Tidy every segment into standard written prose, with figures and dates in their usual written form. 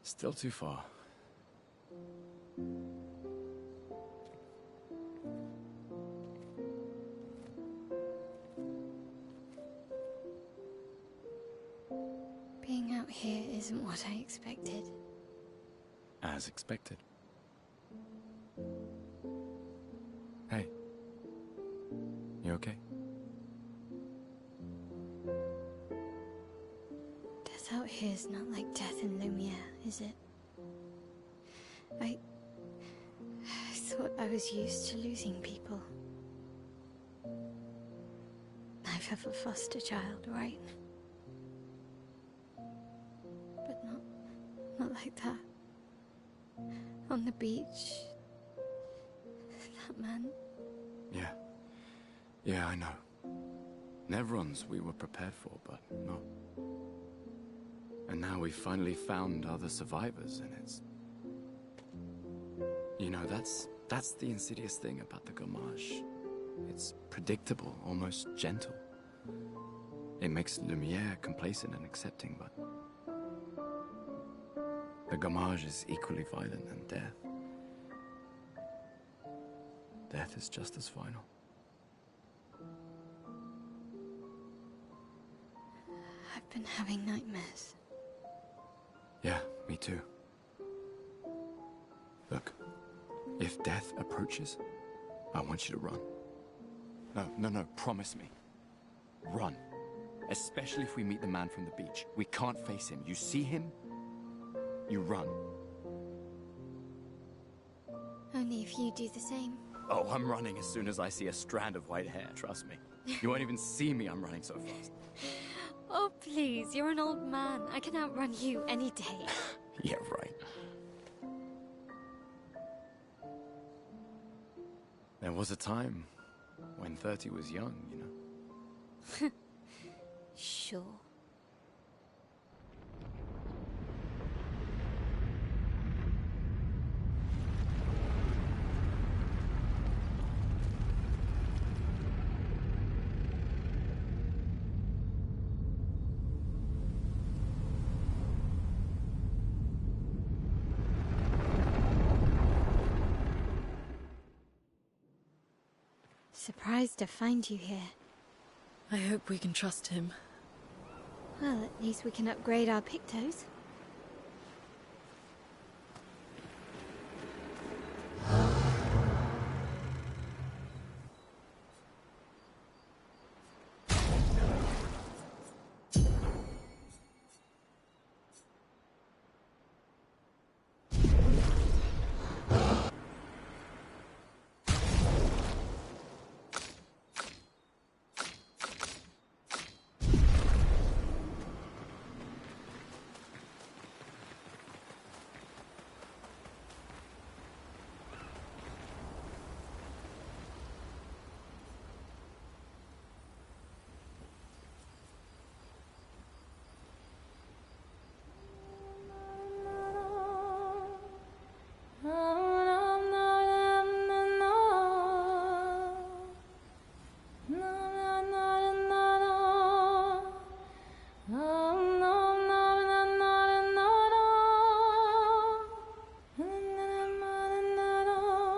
Still too far. Being out here isn't what I expected. As expected. Hey. You okay? here's not like death in Lumiere, is it? I thought I was used to losing people. I've had a foster child, right? But not like that. On the beach. That man. Yeah. Yeah, I know. Nevrons we were prepared for, but not. And now we've finally found other survivors, and it's... You know, that's the insidious thing about the Gommage. It's predictable, almost gentle. It makes Lumiere complacent and accepting, but... The Gommage is equally violent than death. Death is just as final. I've been having nightmares. Yeah, me too. Look, if death approaches, I want you to run. No, promise me. Run. Especially if we meet the man from the beach. We can't face him. You see him, you run. Only if you do the same. Oh, I'm running as soon as I see a strand of white hair, trust me. You won't even see me, I'm running so fast. Oh, please, you're an old man. I can outrun you any day. Yeah, right. There was a time when 30 was young, you know. Sure. Surprised to find you here. I hope we can trust him. Well, at least we can upgrade our Pictos.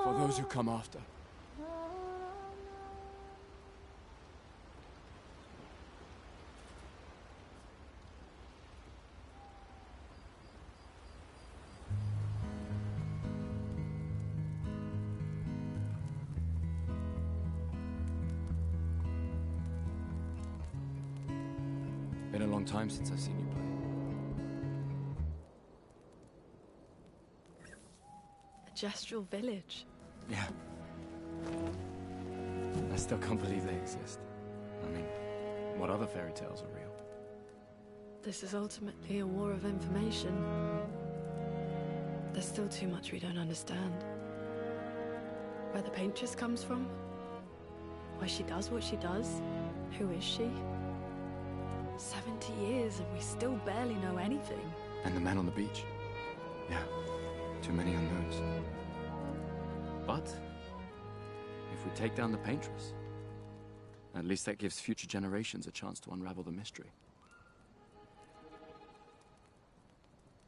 For those who come after. Been a long time since I've seen you play. A gestural village. Yeah. I still can't believe they exist. I mean, what other fairy tales are real? This is ultimately a war of information. There's still too much we don't understand. Where the paintress comes from? Why she does what she does? Who is she? 70 years and we still barely know anything. And the man on the beach. Yeah, too many unknowns. But, if we take down the paintress, at least that gives future generations a chance to unravel the mystery.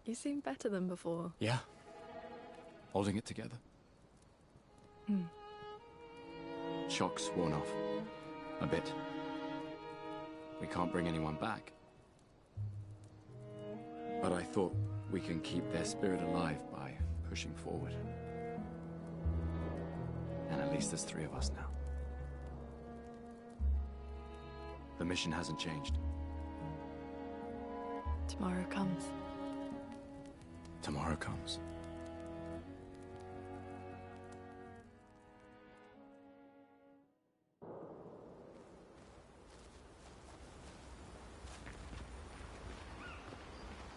You seem better than before. Yeah. Holding it together. Shock's worn off. A bit. We can't bring anyone back. But I thought we can keep their spirit alive by pushing forward. And at least there's 3 of us now. The mission hasn't changed. Tomorrow comes. Tomorrow comes.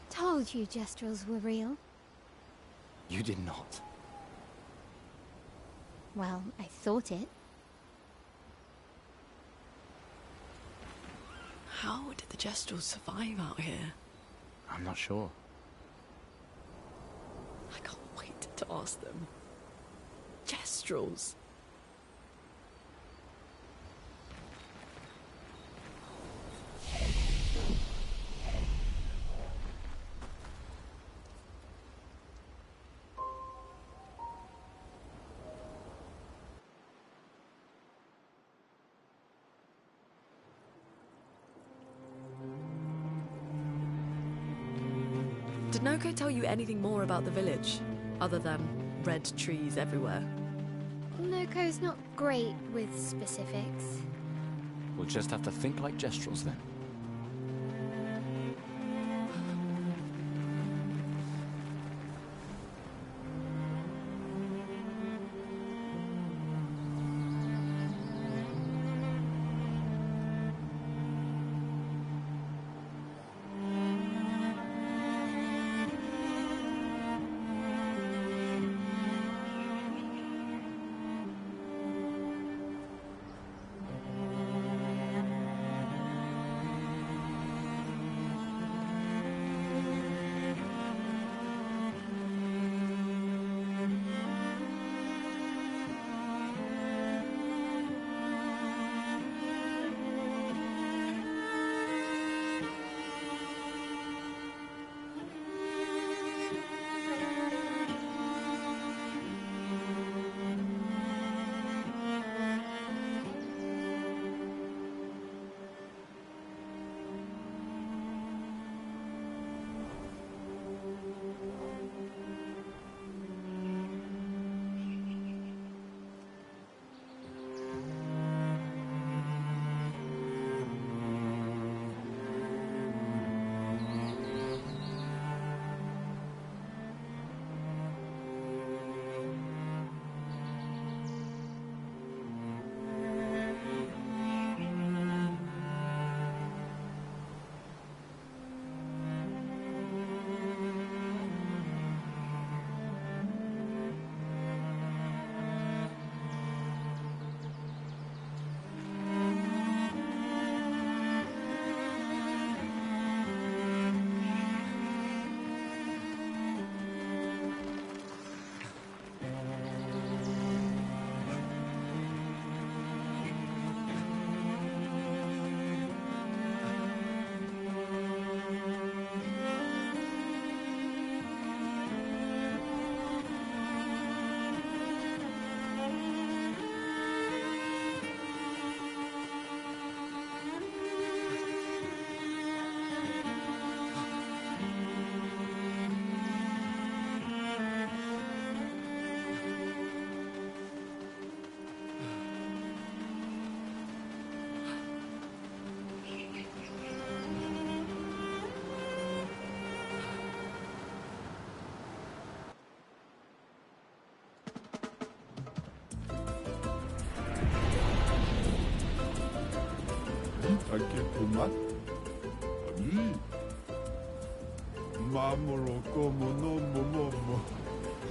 Told you Gestrels were real. You did not. Well, I thought it. How did the Gestrels survive out here? I'm not sure. I can't wait to ask them. Gestrels. Did Noko tell you anything more about the village, other than red trees everywhere? Noko's not great with specifics. We'll just have to think like Gestrels then. 있겠구만. 아니, 마음으로 꼬무노무모모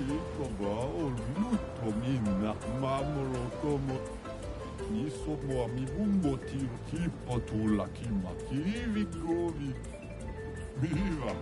이거 봐, 얼루통이 나 마음으로 꼬무 이소모아미 문모티로 기뻐 둘라키마 기리고리 미와.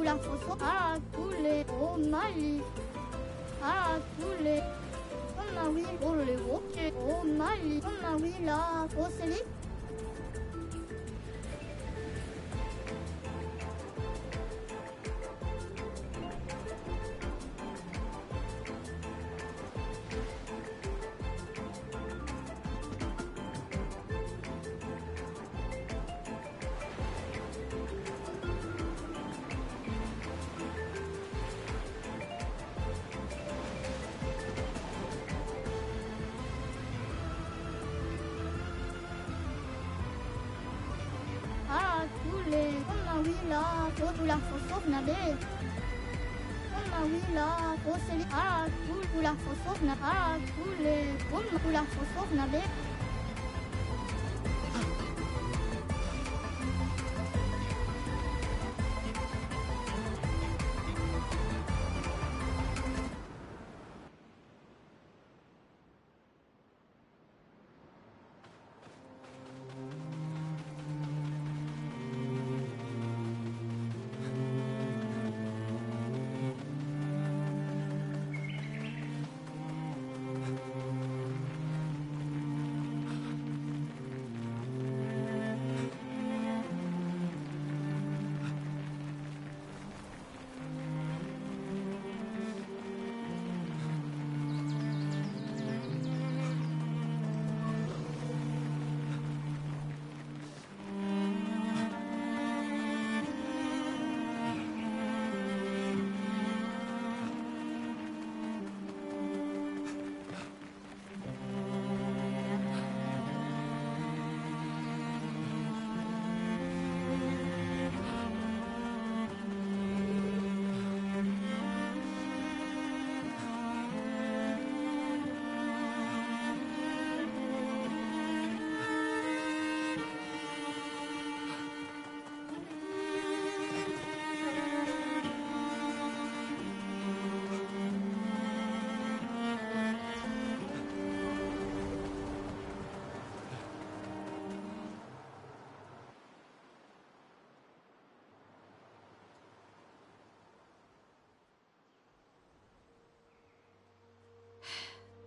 La fosso a couler au Mali, à couler. On a oui pour les roquets au Mali, on a oui la fosse. La fosse nade. On a oui la fosse à tout la fosse na à tous les on la fosse nade.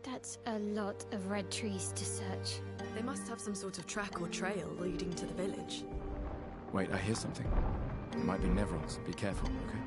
That's a lot of red trees to search. They must have some sort of track or trail leading to the village. Wait, I hear something. It might be Nevrils. Be careful, okay?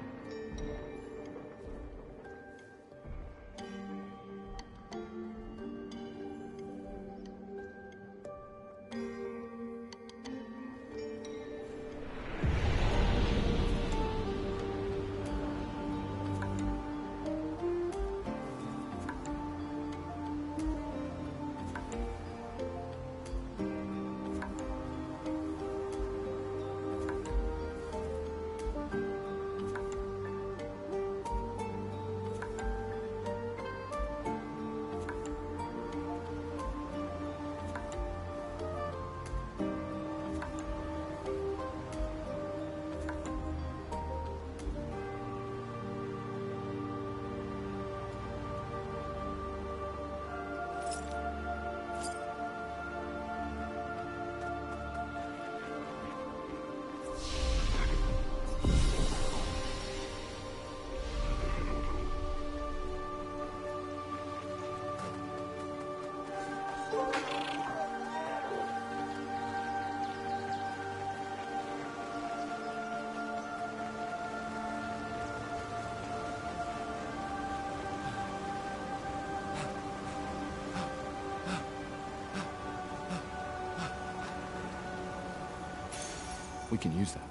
We can use that.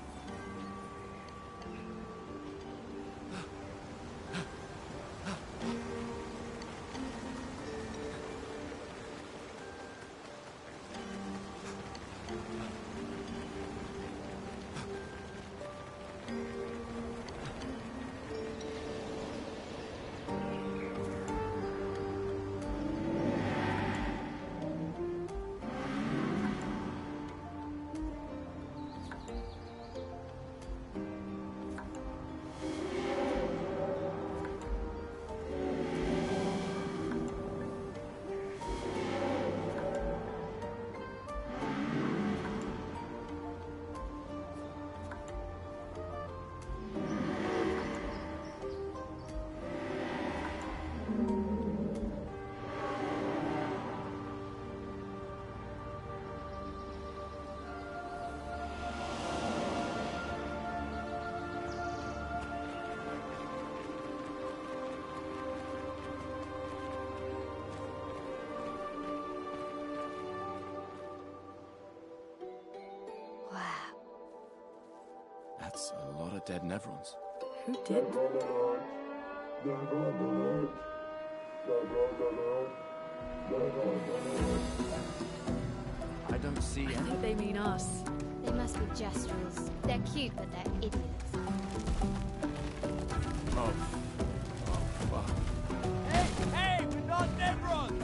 That's a lot of dead Nevrons. Who did? I don't see I any. think they mean us. They must be Jestrels. They're cute, but they're idiots. Oh. Oh, fuck. Hey, we're not Nevrons!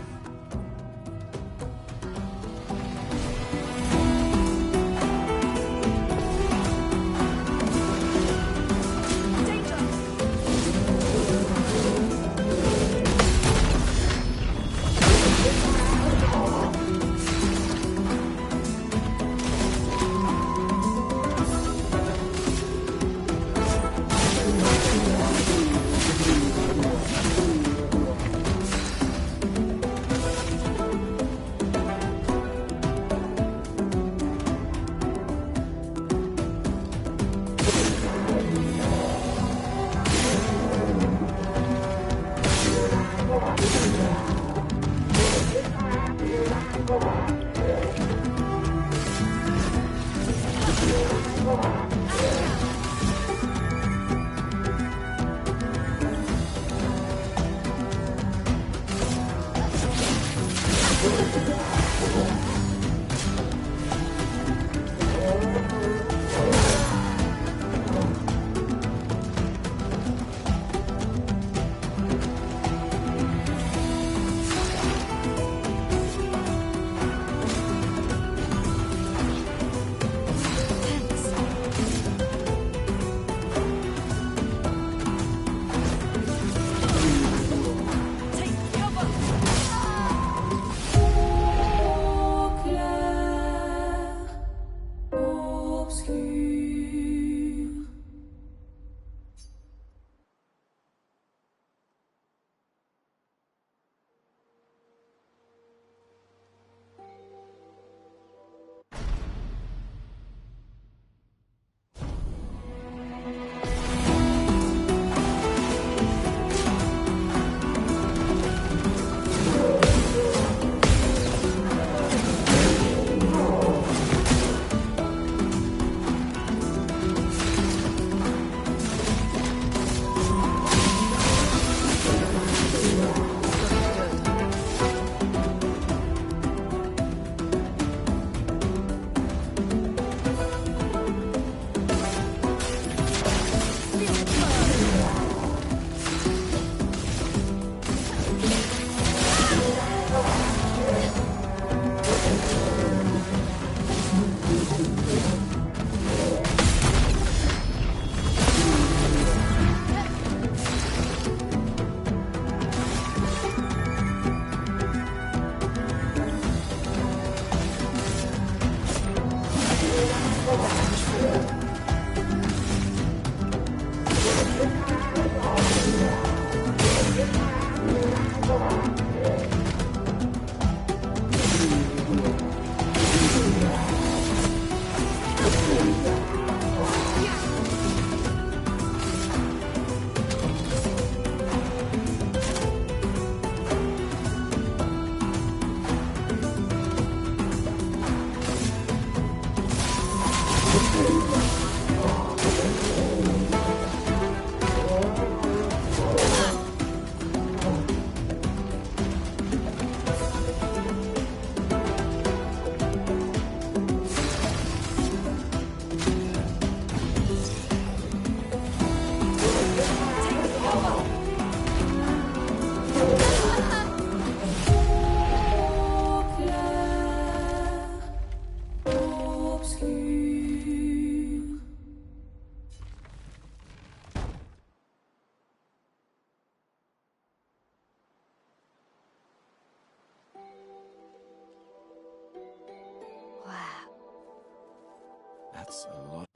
That's a lot.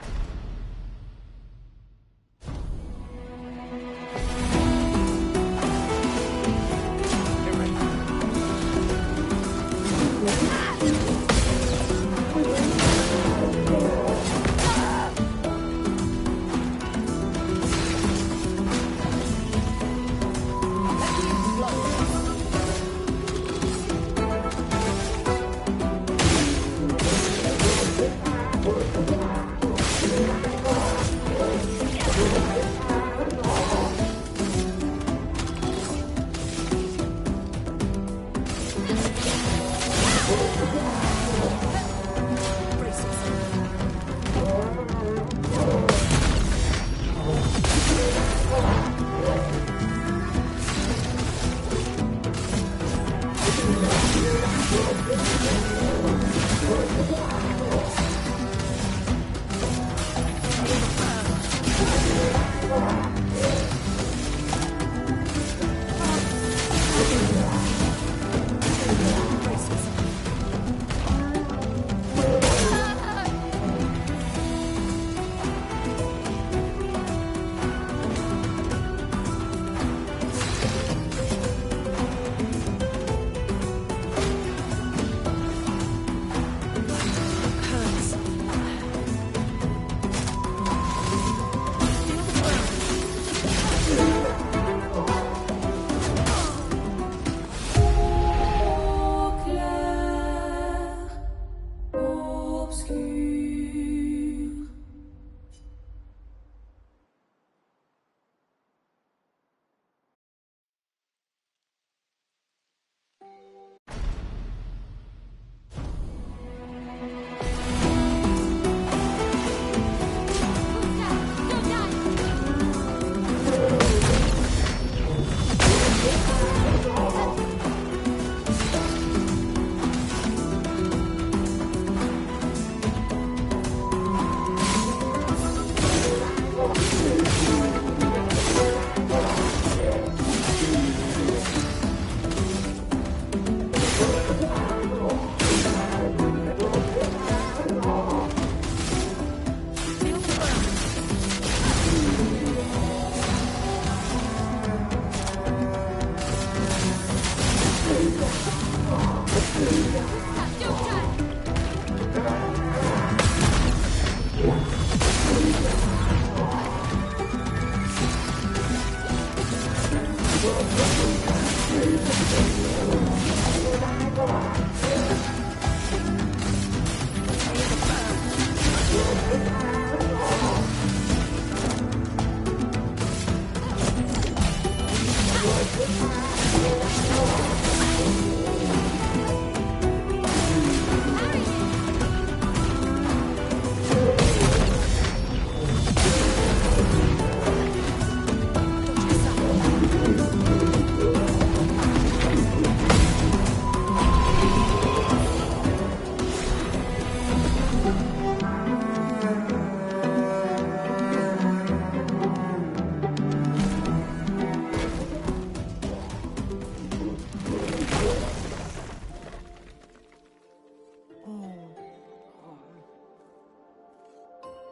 Get ready.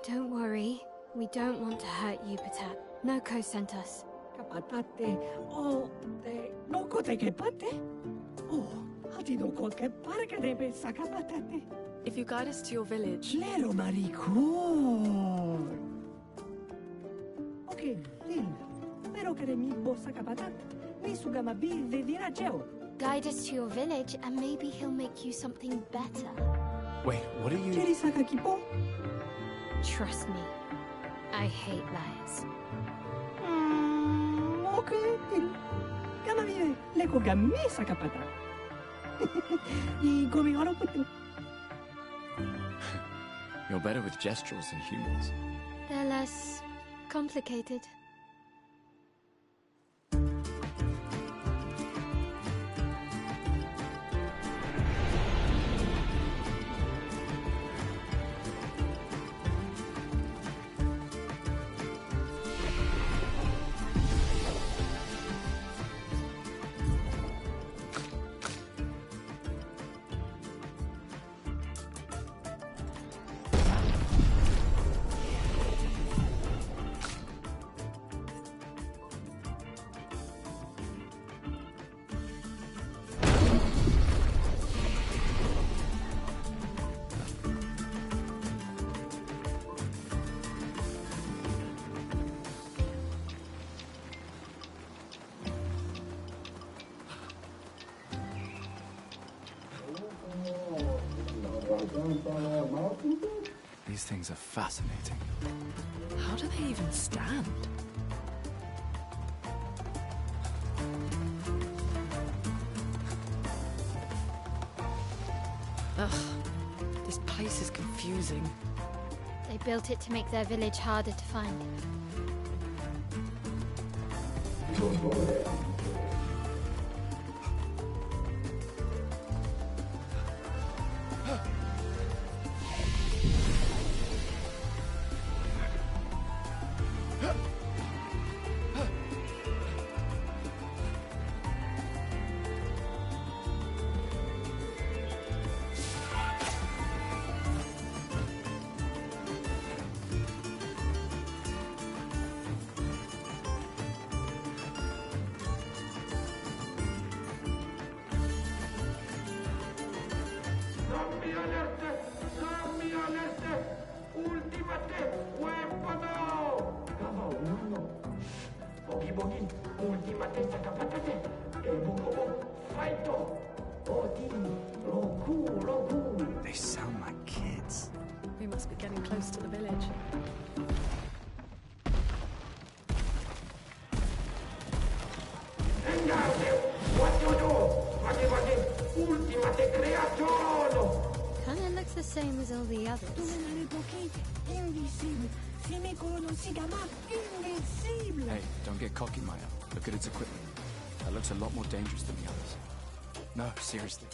Don't worry. We don't want to hurt you, Patat. Noko sent us. Kapatate, oh, te, noko te kepate? Oh, hati noko ke parka debe sakapatate. If you guide us to your village... Lero maricor. Okay, Lil. Pero que de mi bosa kapatat. Mi sugama bi de dirajeo. Guide us to your village and maybe he'll make you something better. Wait, what are you... Keri sakakipo? Trust me. I hate liars. Okay, Lil. Kama vive, leko gami sakapatat. Y come oro putu. You're better with gestural than humans. They're less complicated. These things are fascinating. How do they even stand? Ugh, this place is confusing. They built it to make their village harder to find. They sound like kids. We must be getting close to the village. Kinda looks the same as all the others. Hey, don't get cocky, Maya. Look at its equipment. That looks a lot more dangerous than the others. No, seriously.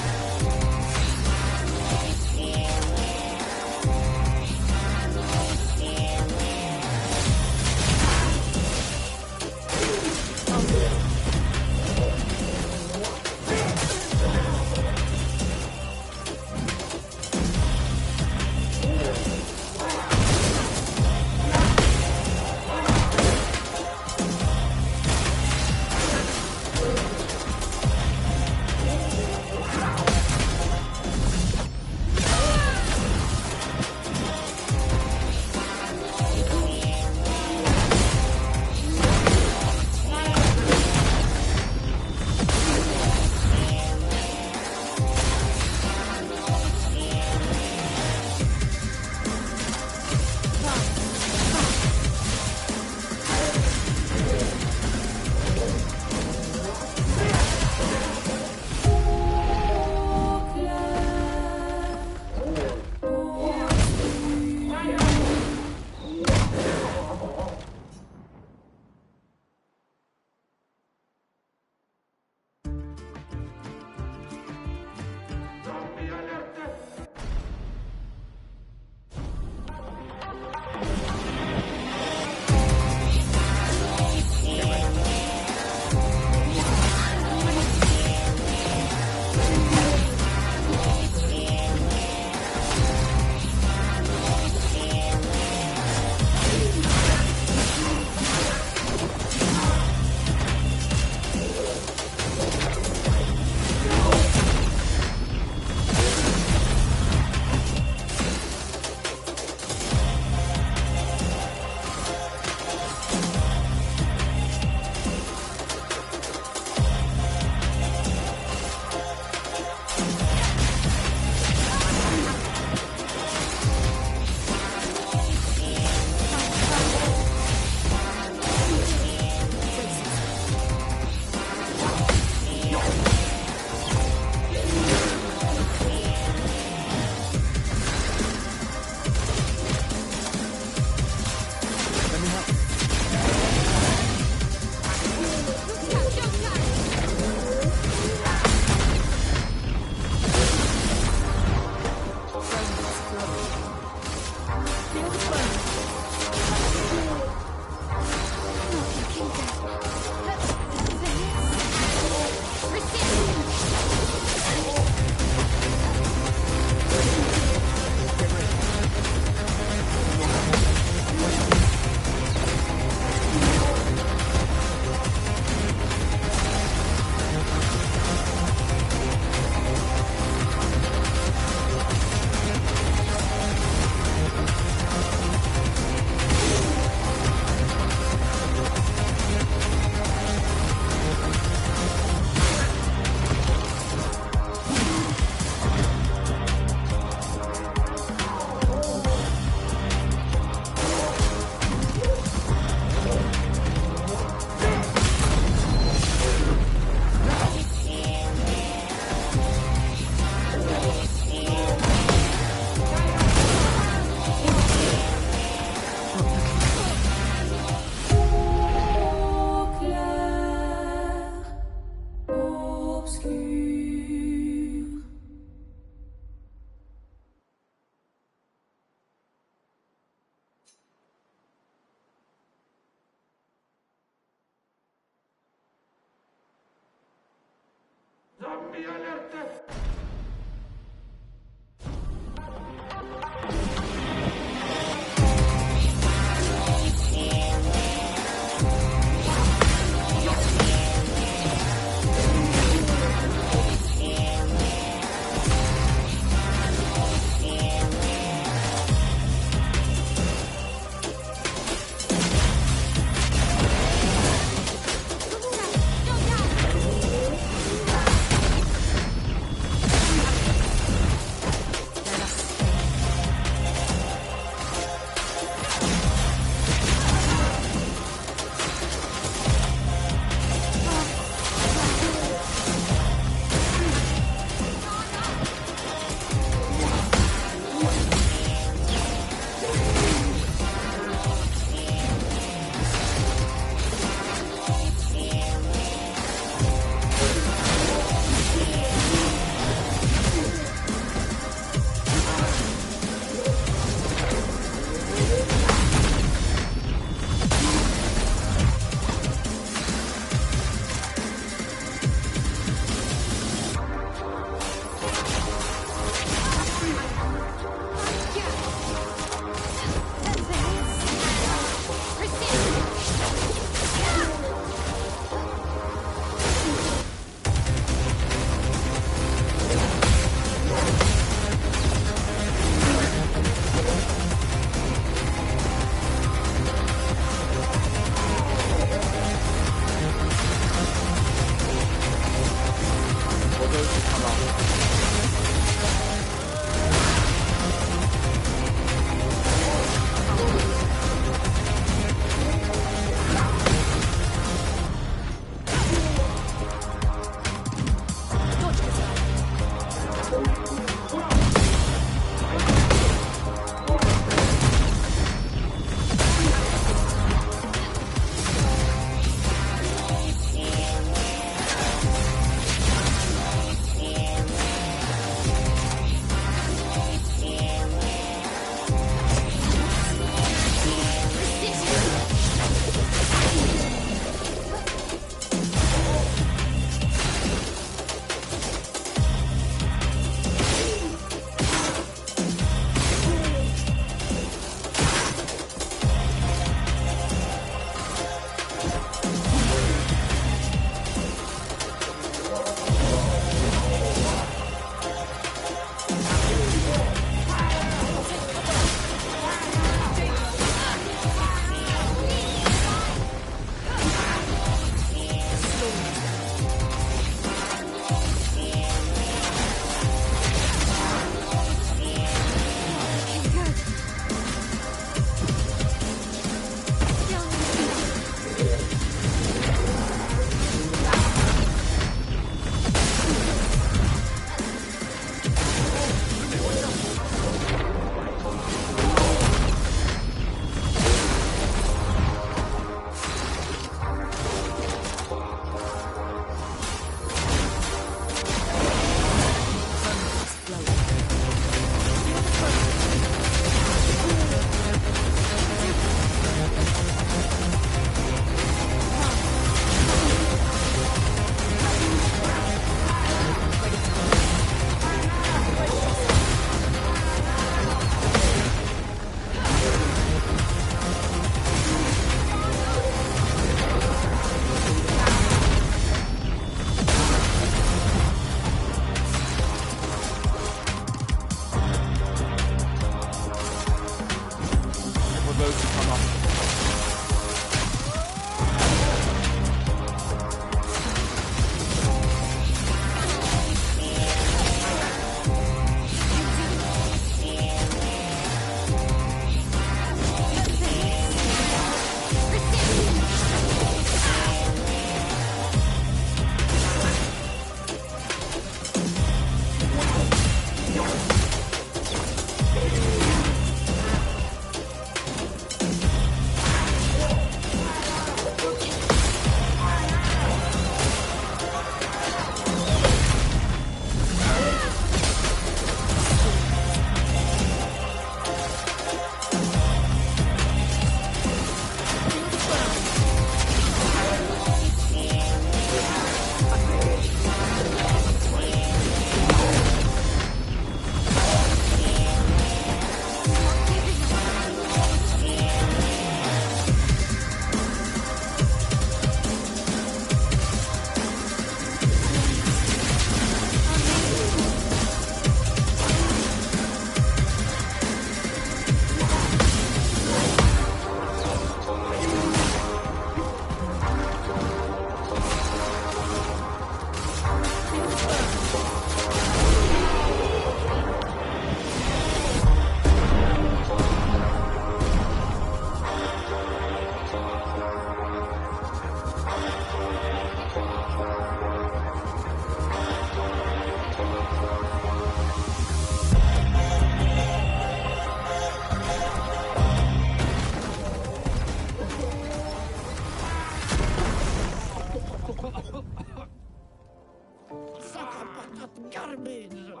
garbage. Millo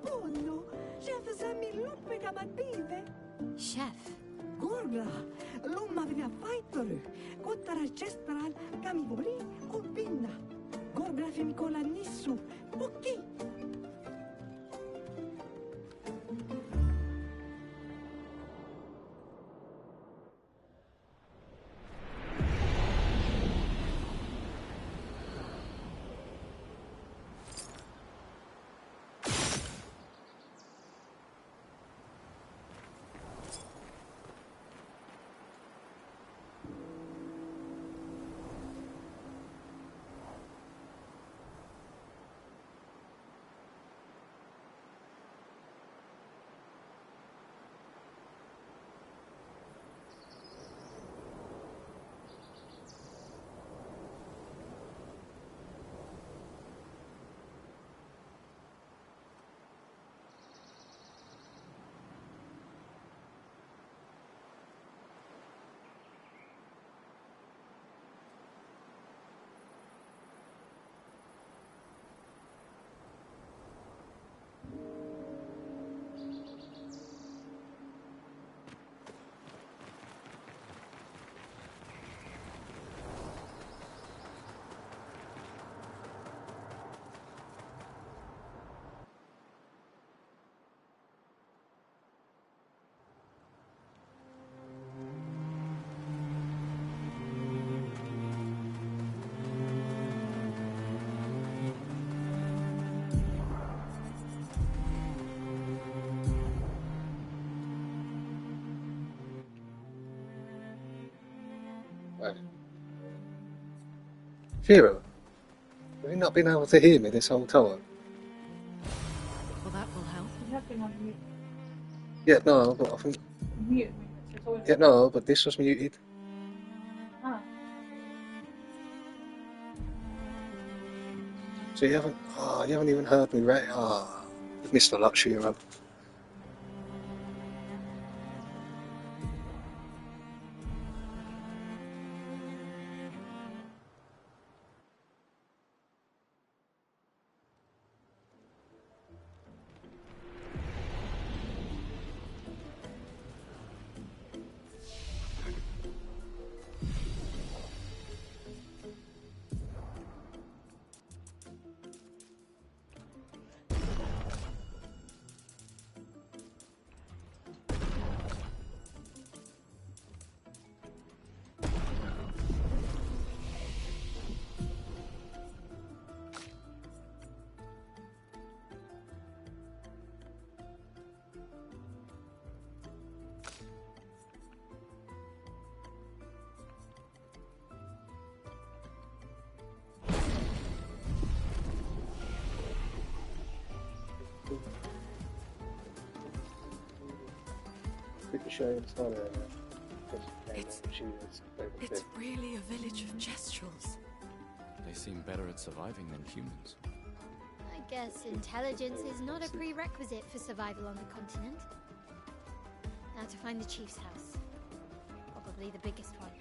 buono. Chef Samillo pegamattive. Chef, Gorla, lumma vina fajtoru, kottara chestran, kamibori, kupinna. Gorla femikola nissu, pukki. Shiro, have you not been able to hear me this whole time? Well, that will help. Yeah, no, but I think. Yeah, no, but this was muted. So you haven't even heard me, right? You've missed a lot, Shiro. It's really a village of Chestrels. They seem better at surviving than humans. I guess intelligence is not a prerequisite for survival on the continent. Now to find the chief's house. Probably the biggest one.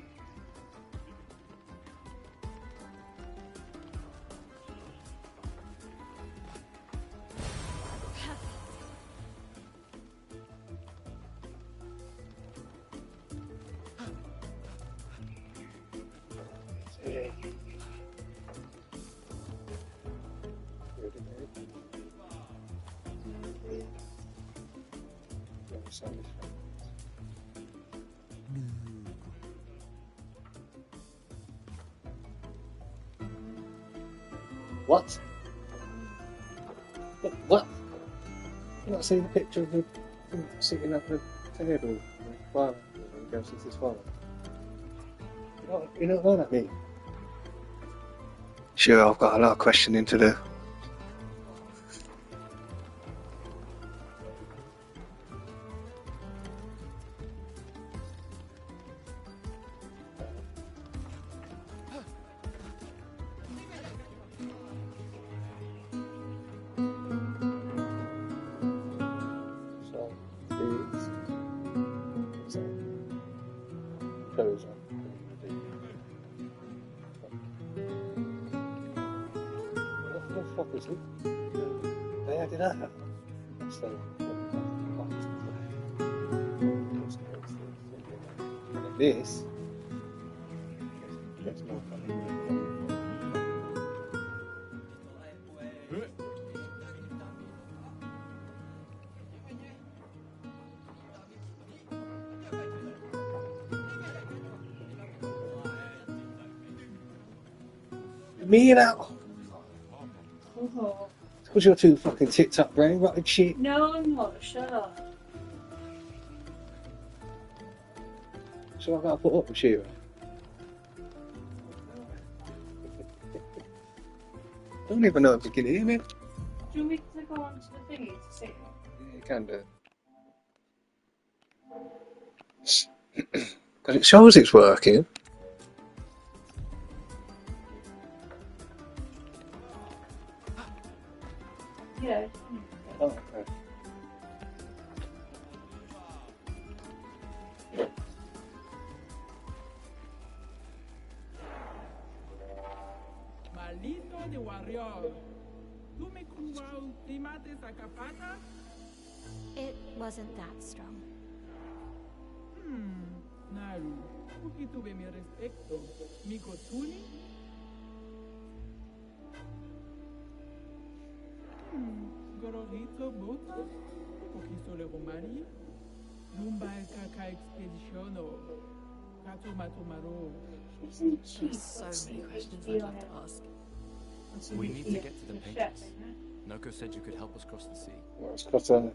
What? What? You not seen the picture of him sitting at the table with father and he goes into his father? You don't know that, me? Sure, I've got a lot of questioning to do. obviously. They added that up. So, and this gets more funny. Me and out. Oh. Because you're too fucking tipped up, brain, right? Shit. No, I'm not. Shut up. So I gotta put up with Shira. I don't even know if you can hear me. Do you want me to go on to the thingy to see? Yeah, you can do. Because it shows it's working. Yeah. Oh, okay. Malito de warrior. ¿Tú me cubas primates a capata? It wasn't that strong. Naru, porque tuve mi respecto. Mi cotuni? Gororito boto? Porque sole romari? Lumba el caca expediciono. Cato matomaro. There's so many questions I'd love to ask. We need to get to the pages. Noko said you could help us cross the sea. Well, it's got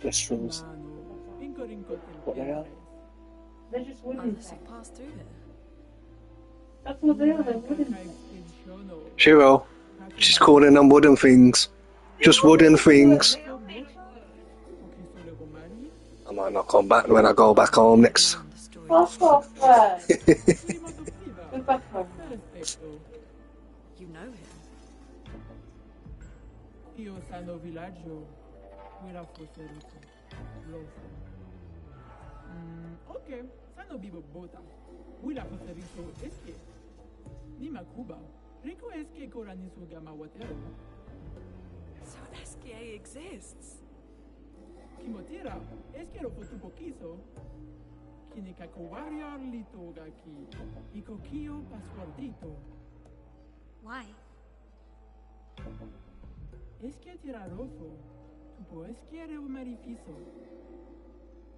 restrooms. Pinco What they are? They're just wooden Unless you things. pass through here. That's what they are, they're wooden things. Shiro, she's calling them wooden things. Just wooden things. I might not come back when I go back home next. Around the story. Fuck off, Fred. Go back home. You know him. Io sano villaggio. Quella fosse Lofo. Ok, sano vivo bota. Quella fosse riso eske. Nima Cuba. Rico eske korani su gama watero. So SKA exists. Kimotira, eske ro fotu pokiso. Kinika warrior litoga ki. Iko kio pasquardito. Why? Eske tirarofo. Tupo eske re marifiso.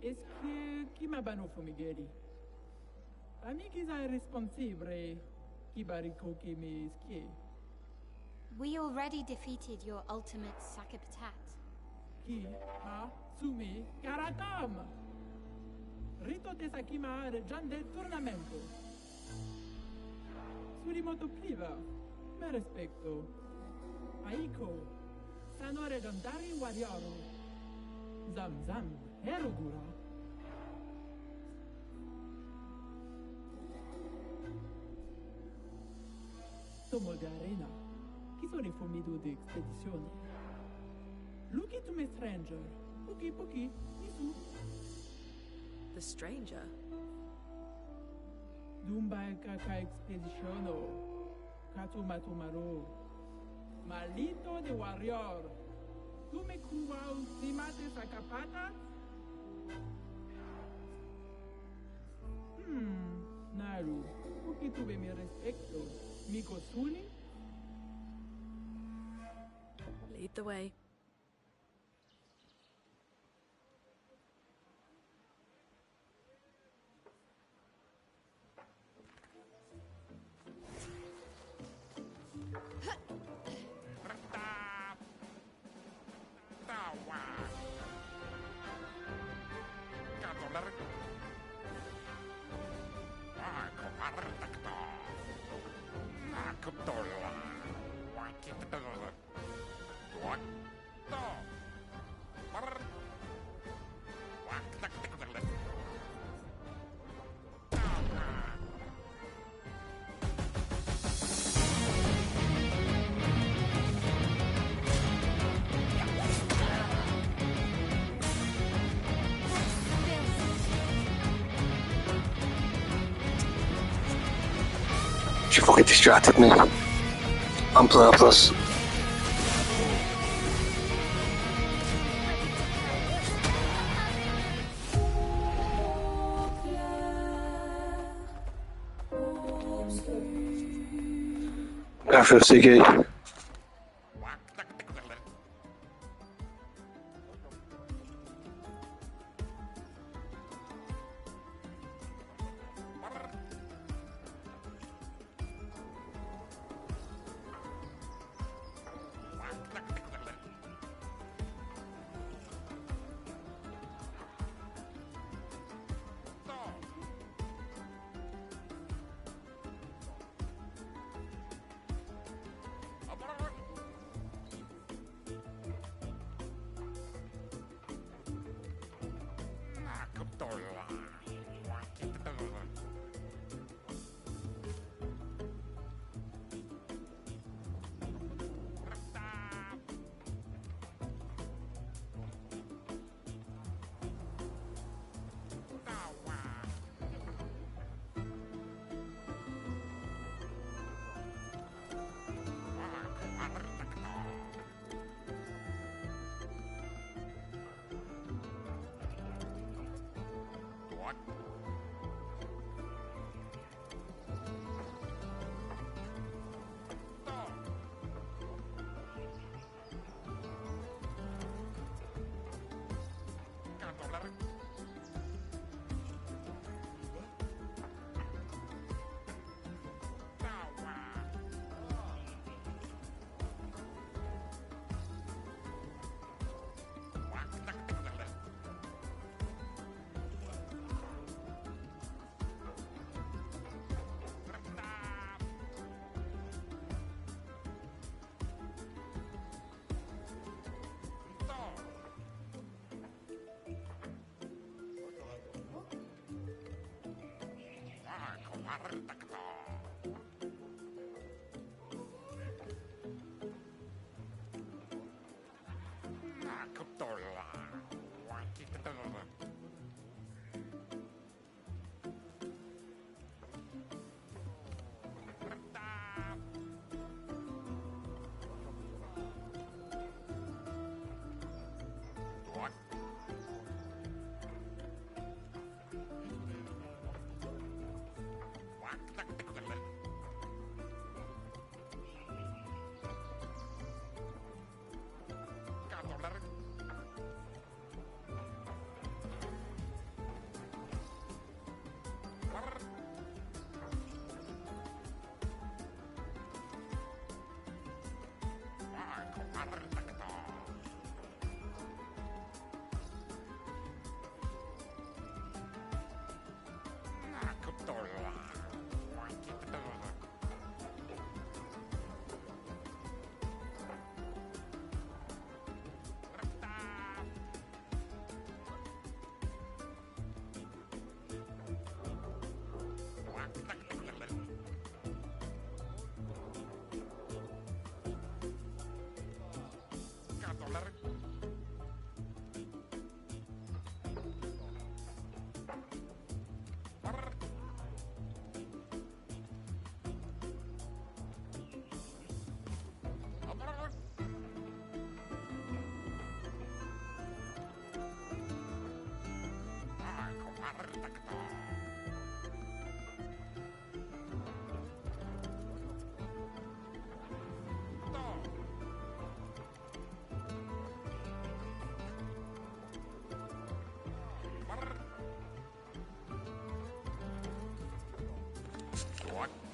Eske kimabanofo migeri. Amigiza responsibile. Kibariko ke me eske. We already defeated your ultimate Sakapatat. Ki ha sume karatam. Rito te sakima regian del tornamento. Surimoto pliva. Me respecto. Aiko. Sanore dondari wariaro. Zam zam. Herogura. Tomo de arena. Chi sono i formido di expedizione? Luki to me stranger. Pochi, nisu. The stranger. Dumba e caca expediciono. Kato matomaro. Malito de warrior. Tu me cuba ultimate sacapata? Naru. Pochi tuve mi respecto. Mi cosuni? Lead the way. She fucking distracted me. On purpose. After Seagate.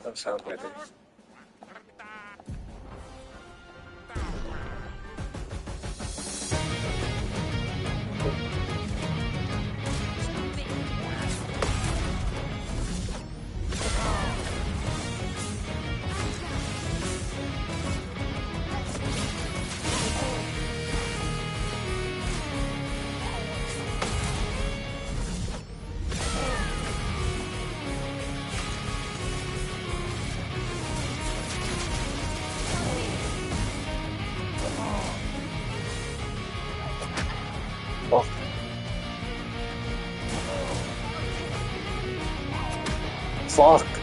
That sounds ready. Oh. Fuck.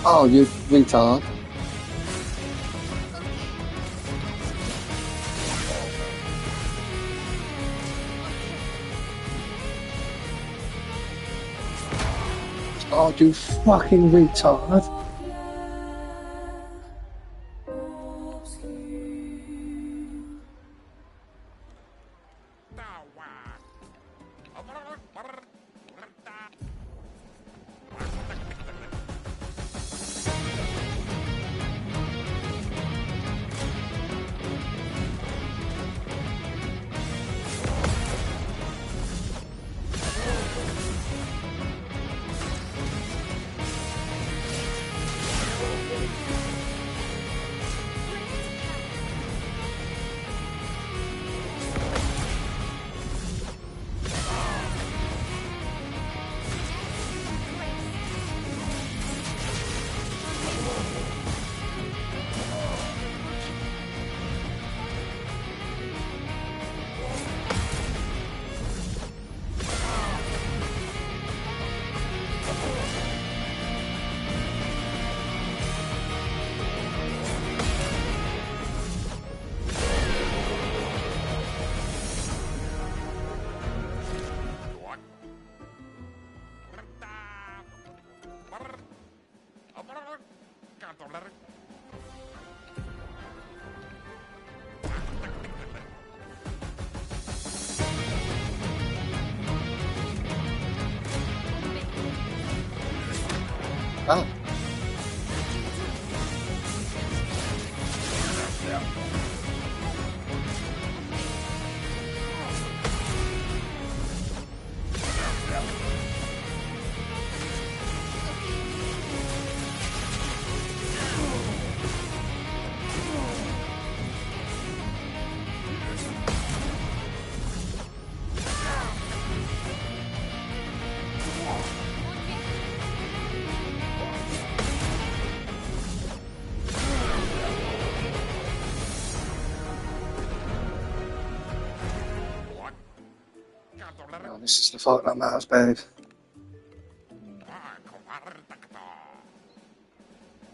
Oh, you retard. Oh, you fucking retard. Ah. Oh, this is the fight that matters, babe.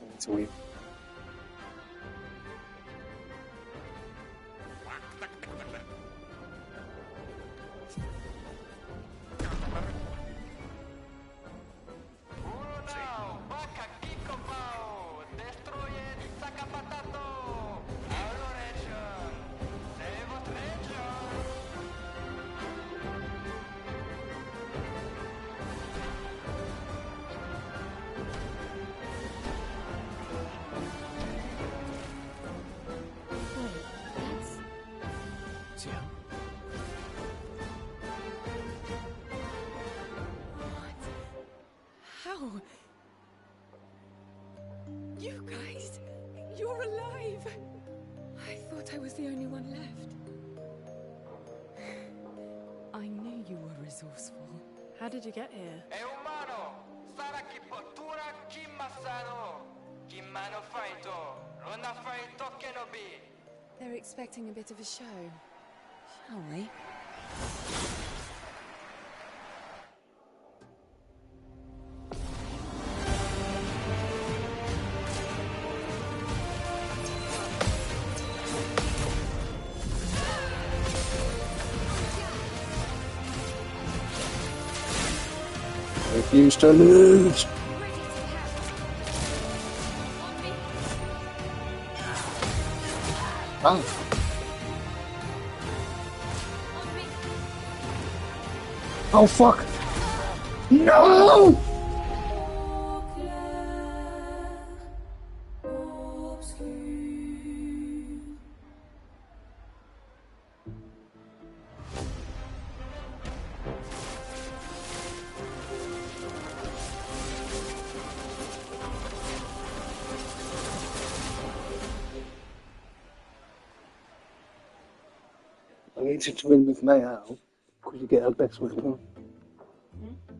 I need to win. How? You guys, you're alive! I thought I was the only one left. I knew you were resourceful. How did you get here? È umano! Sarà chi pottura, chi massano! Chi mano faito! Non ha faito che no bi! They're expecting a bit of a show. Shall we? Refuse to lose. Ah. Oh fuck! No! I need to win with Mayao. Could you get a best weapon?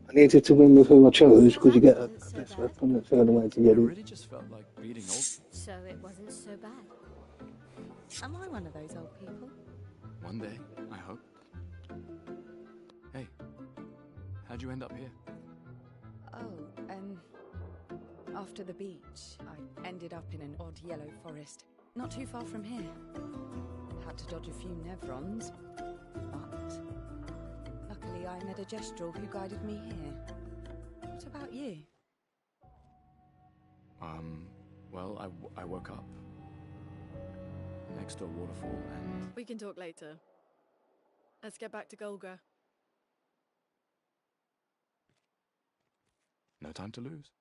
I needed to win with who I chose. Could you get a best weapon? That's the only way to It get it. really just felt like beating old. So it wasn't so bad. Am I one of those old people? One day, I hope. Hey, how'd you end up here? Oh, after the beach, I ended up in an odd yellow forest, not too far from here. Had to dodge a few Nevrons, but luckily I met a Gestrel who guided me here. What about you? Well, I woke up next to a waterfall and... We can talk later. Let's get back to Golgra. No time to lose.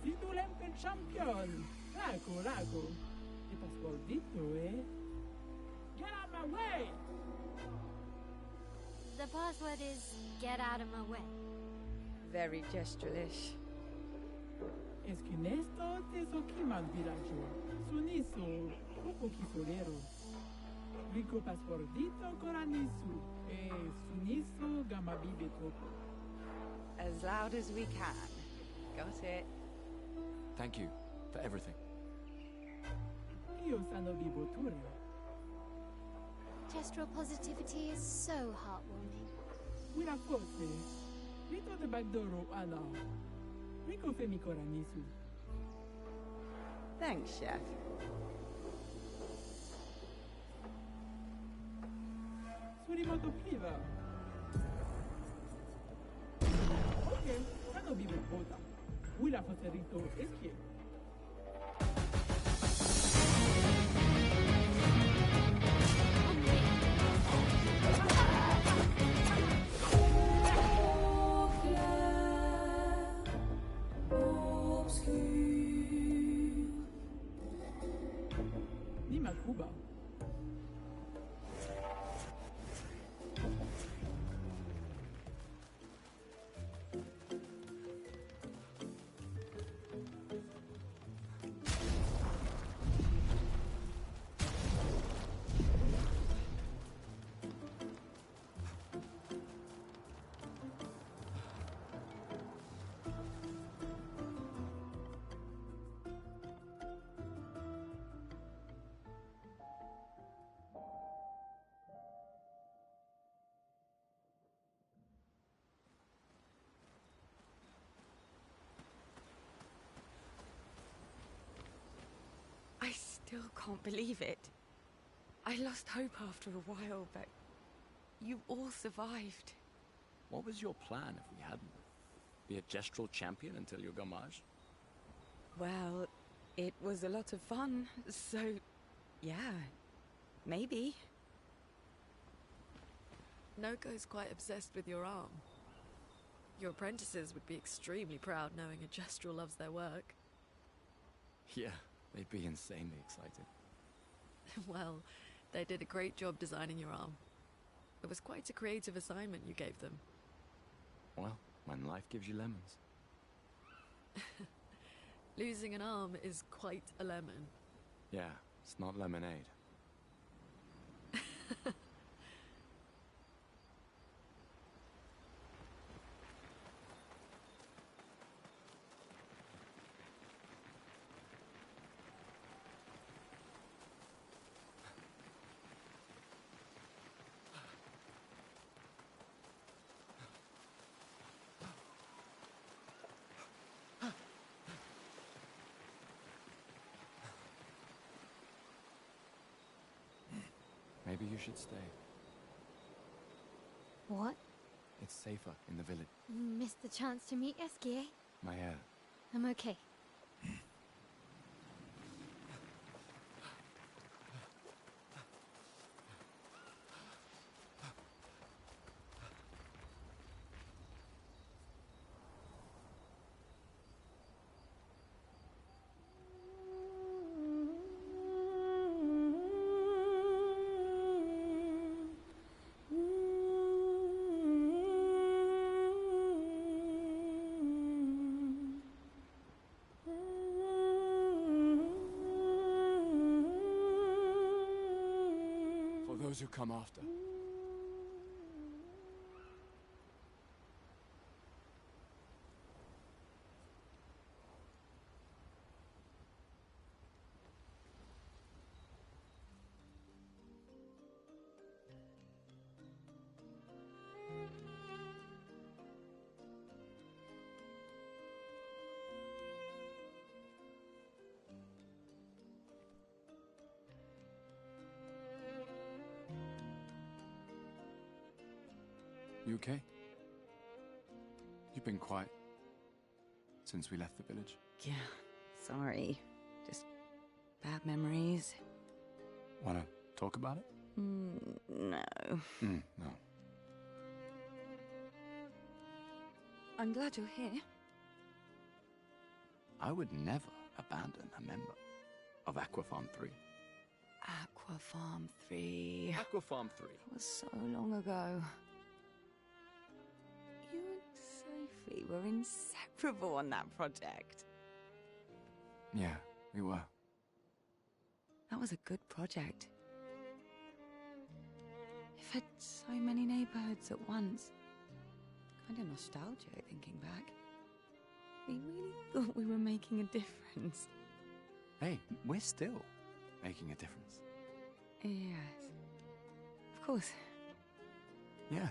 Sidulente champion! Rago! E passportito, eh? Get out my way! The password is get out of my way. Very Gestrelish. Es que Nesto te soquiman viraggio. Suniso, poco chisolero. Rico passportito coranisu. E suniso gamma bibe topo. As loud as we can. Got it. Thank you for everything. Io sano vivo ture. Gestural positivity is so heartwarming. Wina forse. Rito de bagdoro ana. Rico femi coranisu. Thanks, Chef. Surimoto priva. Ok, sano vivo bota. Wina forse rito eschie. Nima Cuba. I still can't believe it. I lost hope after a while, but you all survived. What was your plan if we hadn't? Be a Gestral champion until your Gamage? Well, it was a lot of fun, so yeah, maybe. Noko's quite obsessed with your arm. Your apprentices would be extremely proud knowing a Gestral loves their work. Yeah, they'd be insanely excited. Well, they did a great job designing your arm. It was quite a creative assignment you gave them. Well, when life gives you lemons. Losing an arm is quite a lemon. Yeah, it's not lemonade. Maybe you should stay. What? It's safer in the village. You missed the chance to meet Eskie. Maya, I'm okay. who come after. You okay? You've been quiet since we left the village. Yeah, sorry. Just bad memories. Wanna talk about it? No. No. I'm glad you're here. I would never abandon a member of Aquafarm 3. Aquafarm 3. Aquafarm 3. That was so long ago. You and Sophie were inseparable on that project. Yeah, we were. That was a good project. It fed so many neighborhoods at once. Kind of nostalgic thinking back. We really thought we were making a difference. Hey, we're still making a difference. Yes. Of course. Yeah.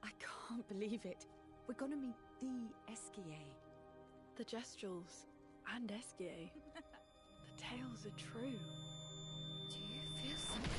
I can't believe it. We're gonna meet the Esquier. The Gestrels and Esquier. The tales are true. Do you feel something?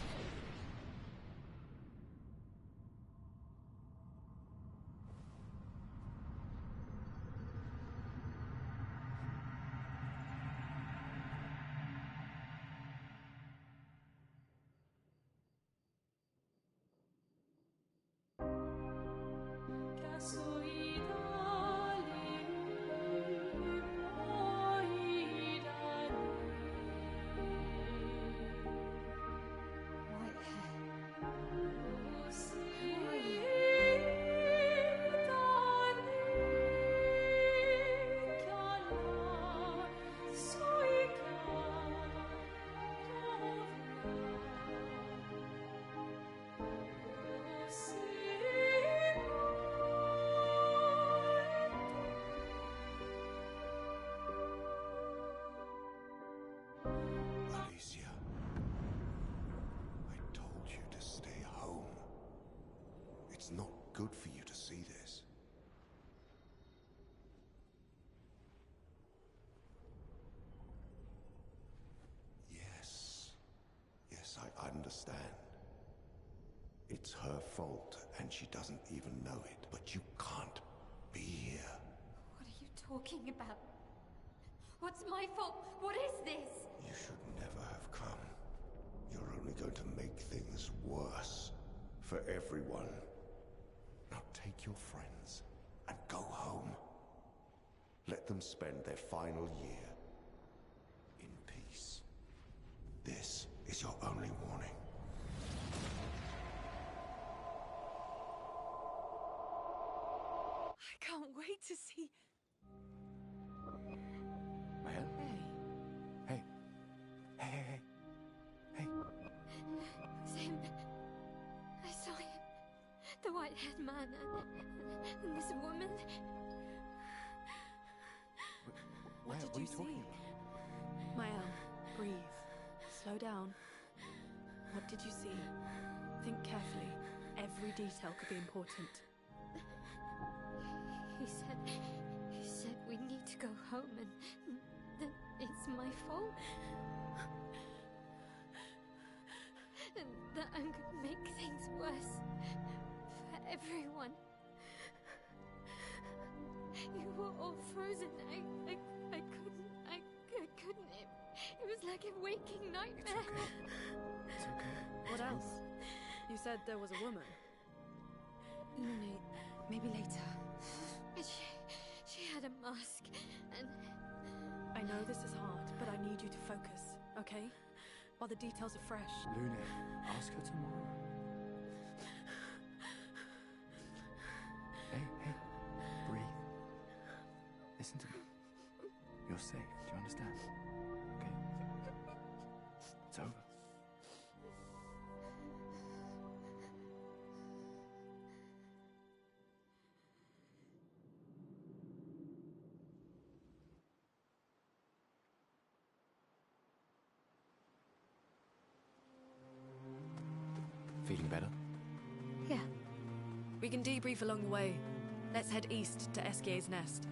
Alicia, I told you to stay home. It's not good for you to see this. Yes, I understand. It's her fault, and she doesn't even know it. But you can't be here. What are you talking about? What's my fault? What is this? You should never have come. You're only going to make things worse for everyone. Now take your friends and go home. Let them spend their final year in peace. This is your only warning. I can't wait to see. Maya? Hey. Hey. It's him. I saw him. The white-haired man and this woman. Where? What are you talking about? Mael, breathe. Slow down. What did you see? Think carefully. Every detail could be important. He said we need to go home and that it's my fault. And that I'm gonna make things worse for everyone. You were all frozen. I couldn't. It was like a waking nightmare. It's okay. What else? You said there was a woman. Lune, maybe later. She had a mask, and I know this is hard, but I need you to focus, okay? While the details are fresh. Lune, ask her tomorrow. Hey, breathe. Listen to me. You're safe, do you understand? Okay? It's over. Feeling better? yeah. We can debrief along the way. Let's head east to Eskier's nest.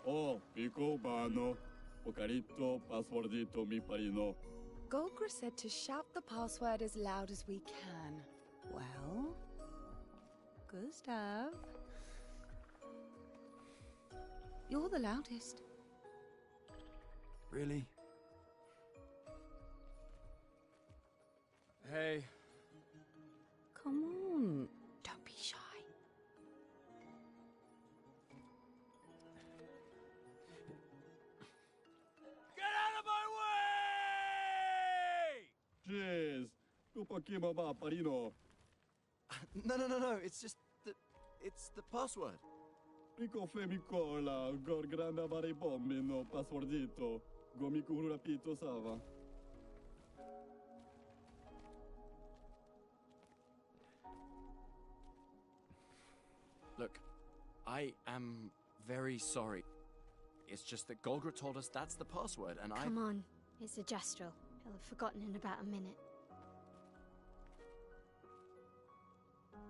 Oh, Pico Bano, Ocarito, Passwordito, mi parino. Golgra said to shout the password as loud as we can. Well, Gustav, you're the loudest. Really? Hey. Come on, don't be shy. Jeez, Kupakima ba parino. No, it's just it's the password. Pico femicola, gor granda vari bombino, passwordito. Gomiku rapito sava. Look, I am very sorry. It's just that Golgra told us that's the password, and Come on, it's a Gestrel. He'll have forgotten in about a minute.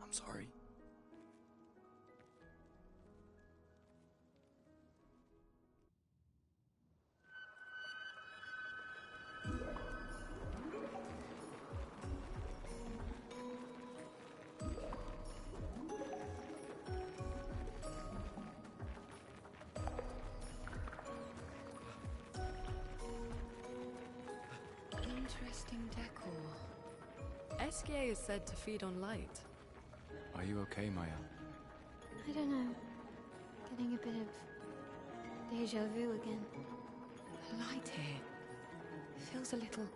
I'm sorry. Interesting decor. Eskier is said to feed on light. Are you okay, Maya? I don't know. Getting a bit of deja vu again. The light here feels a little,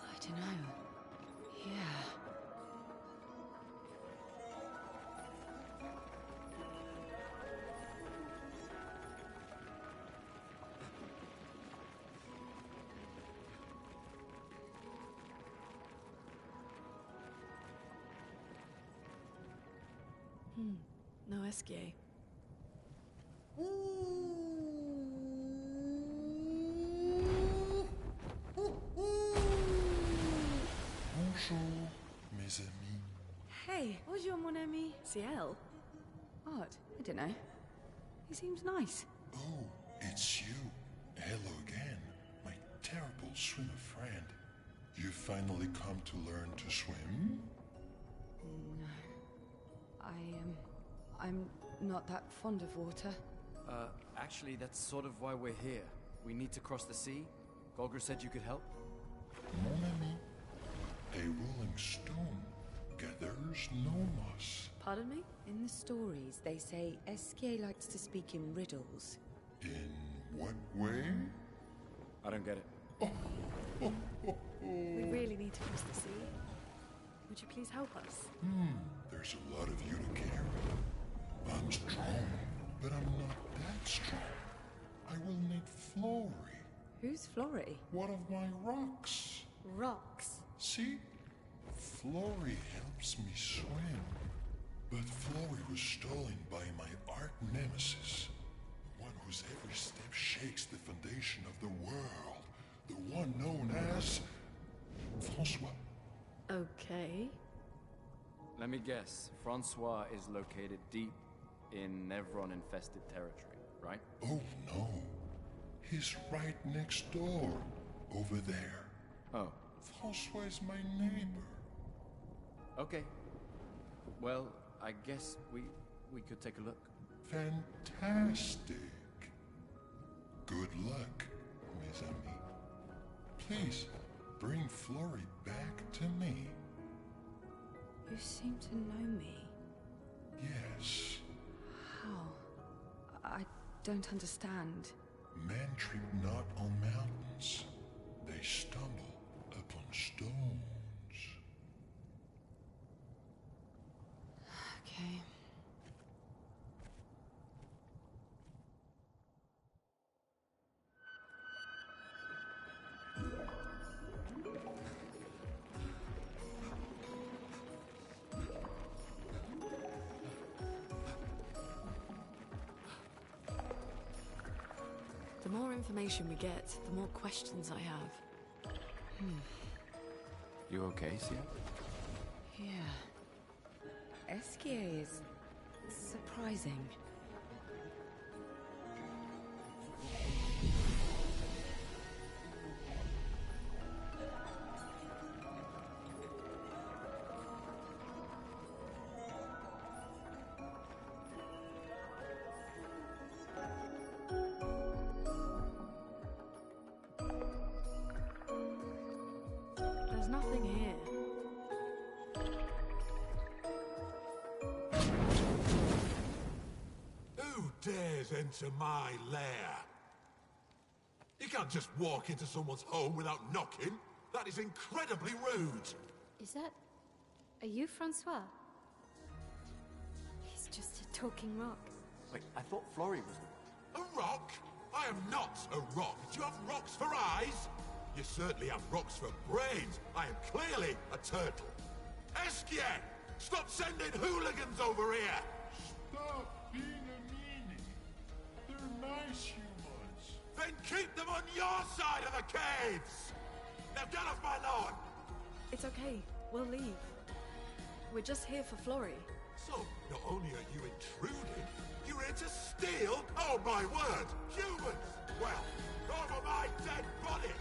I don't know. Yeah. No Eskier. Bonjour, mes amis. Hey, bonjour mon ami. Ciel? What? I don't know. He seems nice. Oh, it's you. Hello again, my terrible swimmer friend. You finally come to learn to swim? No. I'm not that fond of water. Actually, that's sort of why we're here. We need to cross the sea. Golger said you could help. Mon ami, a rolling stone gathers no moss. Pardon me? In the stories, they say Esquier likes to speak in riddles. In what way? I don't get it. We really need to cross the sea. Would you please help us? There's a lot of you to carry. I'm strong, but I'm not that strong. I will need Flory. Who's Flory? One of my rocks. Rocks. See? Flory helps me swim. But Flory was stolen by my arch nemesis. One whose every step shakes the foundation of the world. The one known as... Francois. Okay. Let me guess. Francois is located deep in Nevron-infested territory, right? Oh, no. He's right next door. Over there. Oh. Francois is my neighbor. Okay. Well, I guess we could take a look. Fantastic. Good luck, mes amis. Please, bring Flory back to me. You seem to know me. Yes. How? I don't understand. Men trip not on mountains. They stumble upon stones. Okay. The more information we get, the more questions I have. You okay, Sia? Yeah. Esquier is surprising. There's nothing here. Who dares enter my lair? You can't just walk into someone's home without knocking. That is incredibly rude. Is that... Are you Francois? He's just a talking rock. Wait, I thought Flory was... A rock? I am not a rock. Do you have rocks for eyes? You certainly have rocks for brains. I am clearly a turtle. Esquier! Stop sending hooligans over here! Stop being a meanie. They're nice humans. Then keep them on your side of the caves! Now get off my lawn! It's okay. We'll leave. We're just here for Flory. So, not only are you intruding, you're here to steal? Oh my word! Humans! Well, over my dead body!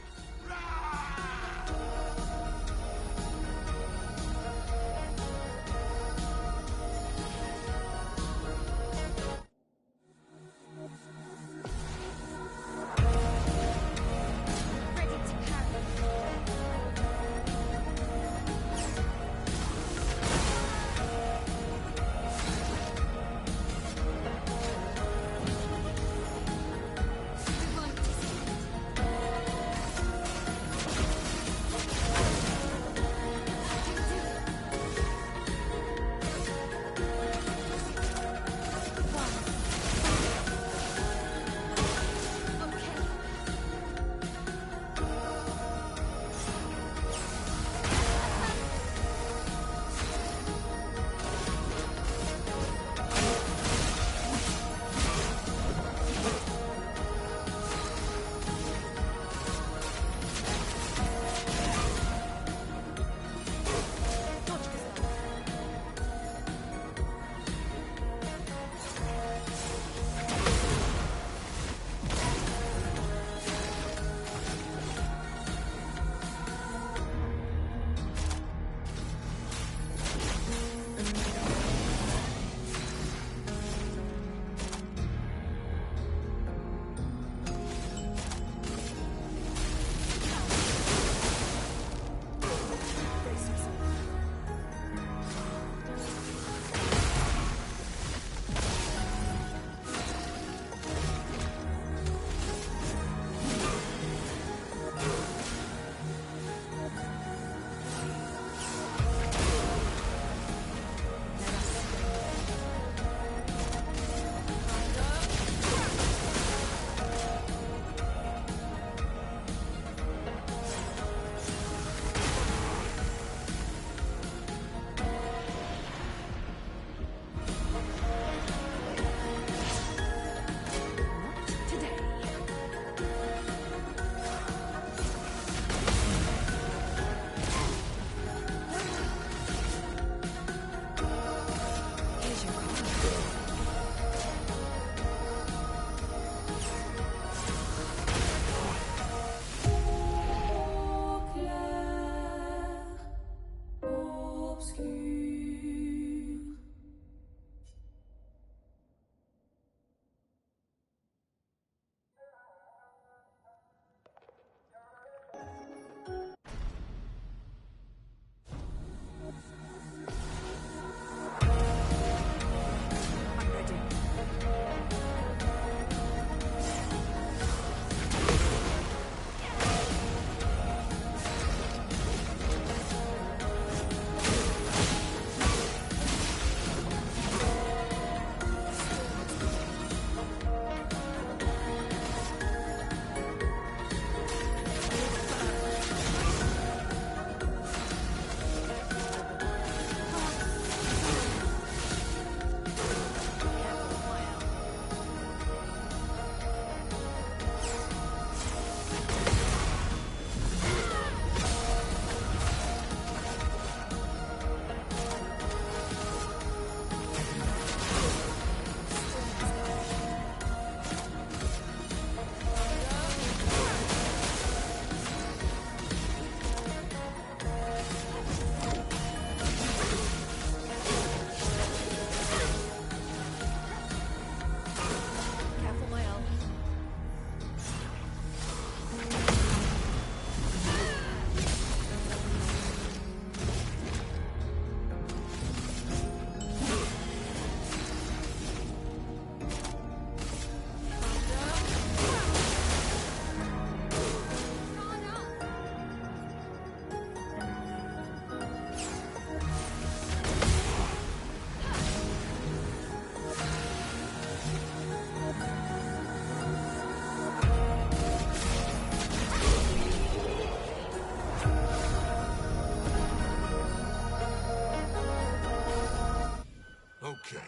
Okay,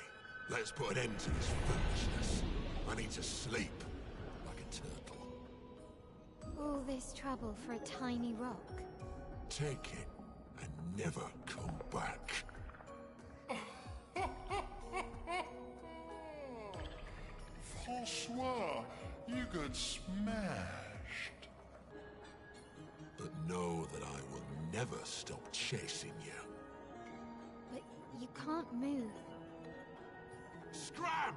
let's put an end to this foolishness. I need to sleep like a turtle. All this trouble for a tiny rock. Take it and never come back. Francois, you got smashed. But know that I will never stop chasing you. But you can't move. Scram!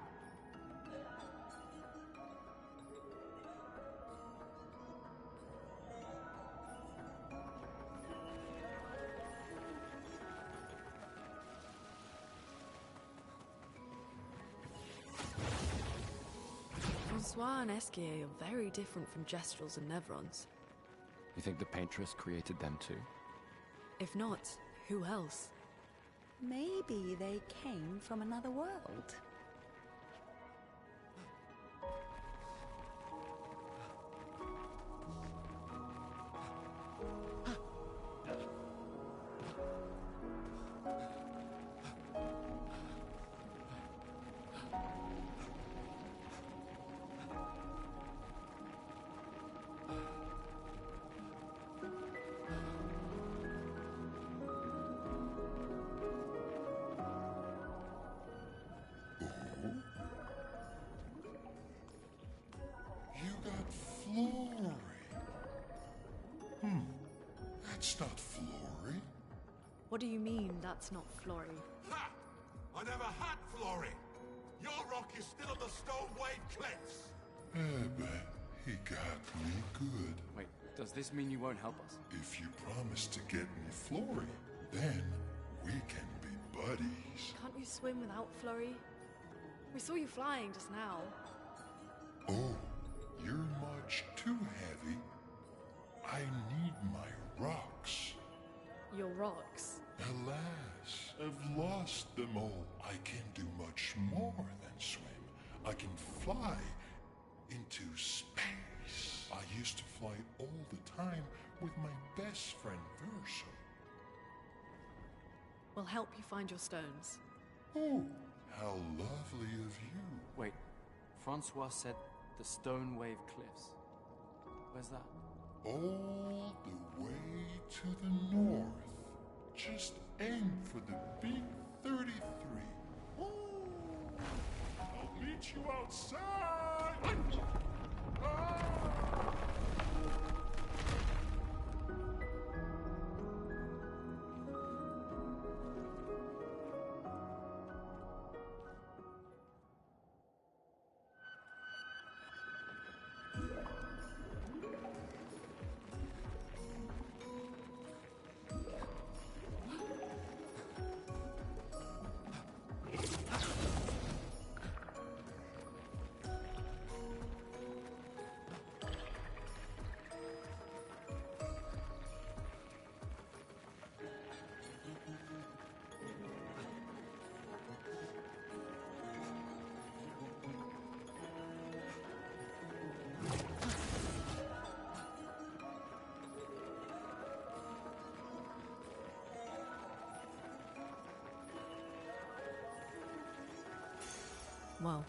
Francois and Esquier are very different from Gestrels and Nevrons. You think the Paintress created them too? If not, who else? Maybe they came from another world. You got Flory. That's not Flory. What do you mean, that's not Flory? Ha! I never had Flory! Your rock is still on the Stone Wave Cliffs! But he got me good. Wait, does this mean you won't help us? If you promise to get me Flory, then we can be buddies. Can't you swim without Flory? We saw you flying just now. Oh, you're much too heavy. I need my rocks. Your rocks? Alas, I've lost them all. I can do much more than swim. I can fly into space. I used to fly all the time with my best friend Verso. We'll help you find your stones. Oh, how lovely of you. Wait, Francois said the Stone Wave Cliffs. Where's that? All the way to the north. Just aim for the big 33. Oh, I'll meet you outside. Ah! Well,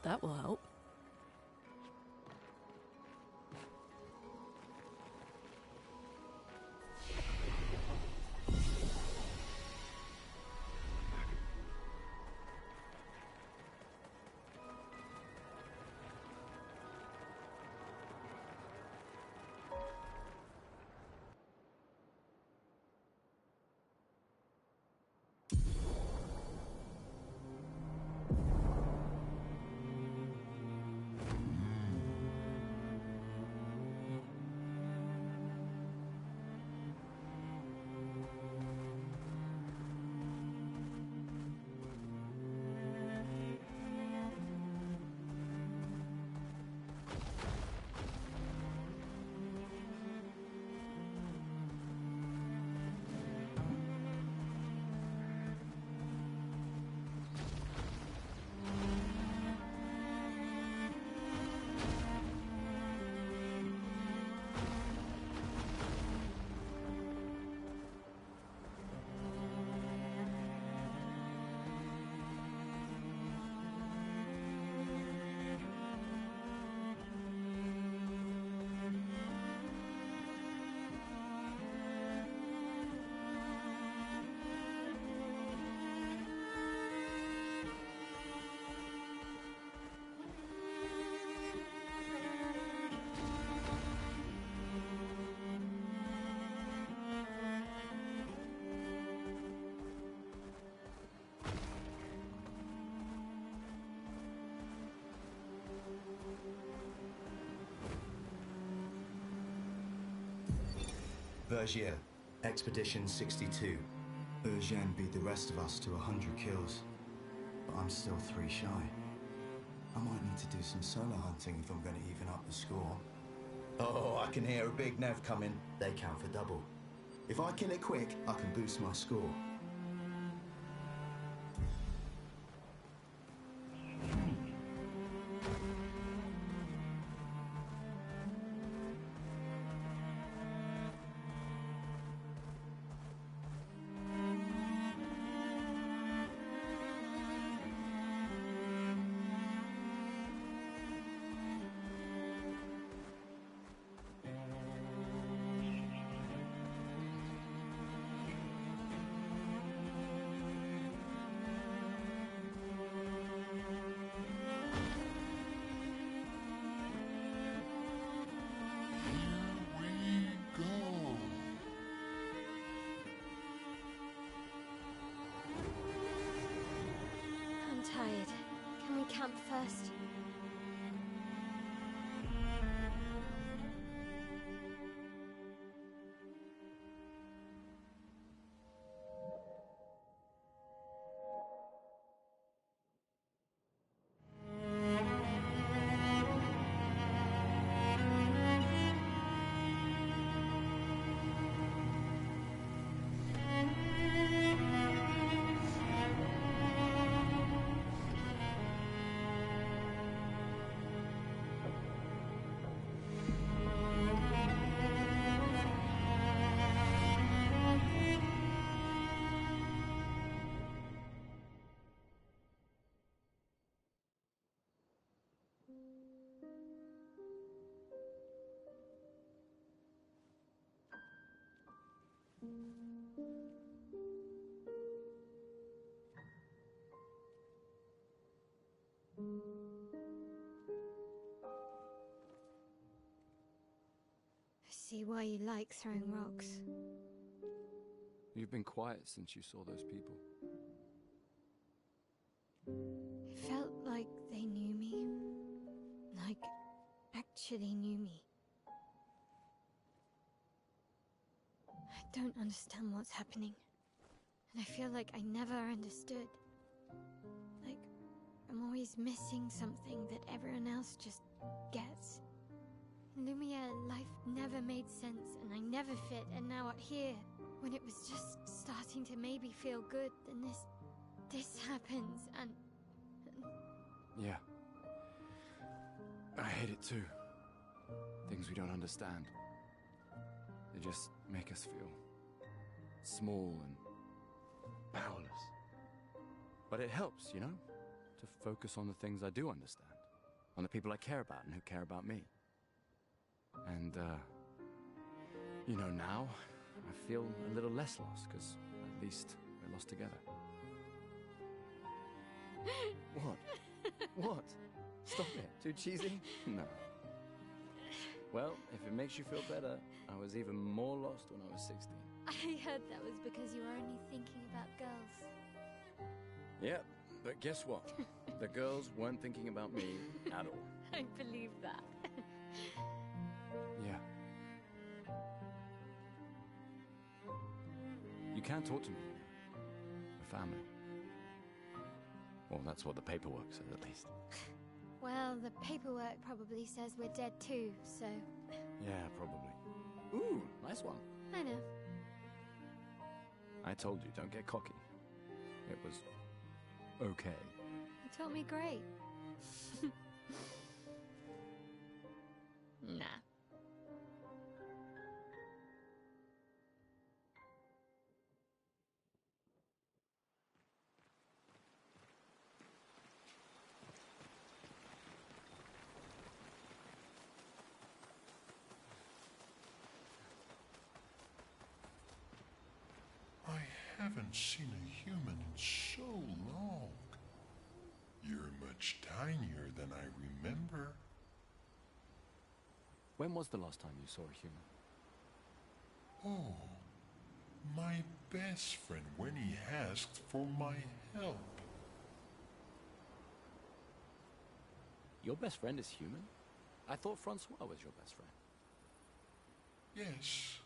that will help. Vergier, Expedition 62. Eugène beat the rest of us to 100 kills, but I'm still 3 shy. I might need to do some solo hunting if I'm going to even up the score. Oh, I can hear a big Nev coming. They count for double. If I kill it quick, I can boost my score. Tired. Can we camp first? I see why you like throwing rocks. You've been quiet since you saw those people. It felt like they knew me. Like, actually knew me. I don't understand what's happening. And I feel like I never understood. Like, I'm always missing something that everyone else just gets. In Lumiere, life never made sense, and I never fit, and now out here, when it was just starting to maybe feel good, then this happens, and... Yeah. I hate it too. Things we don't understand. They just make us feel small and powerless. But it helps, you know, to focus on the things I do understand, on the people I care about and who care about me. And, you know, now I feel a little less lost, because at least we're lost together. What? What? Stop it. Too cheesy? No. Well, if it makes you feel better, I was even more lost when I was 16. I heard that was because you were only thinking about girls. Yep, but guess what? The girls weren't thinking about me at all. I believe that. Yeah. You can talk to me. We're family. Well, that's what the paperwork says, at least. Well, the paperwork probably says we're dead too, so... Yeah, probably. Ooh, nice one. I know. I told you, don't get cocky. It was... okay. You taught me great. Nah. I haven't seen a human in so long. You're much tinier than I remember. When was the last time you saw a human? Oh, my best friend when he asked for my help. Your best friend is human? I thought Francois was your best friend. Yes,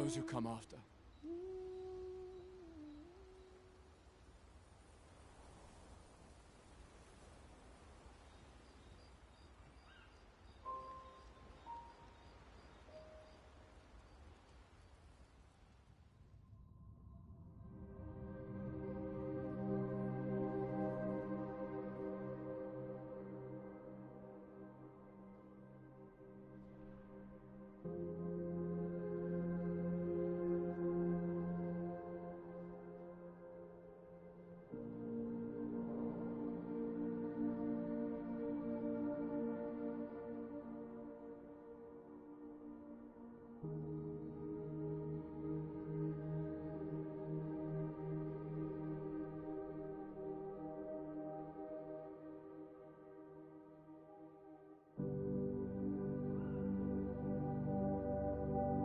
those who come after.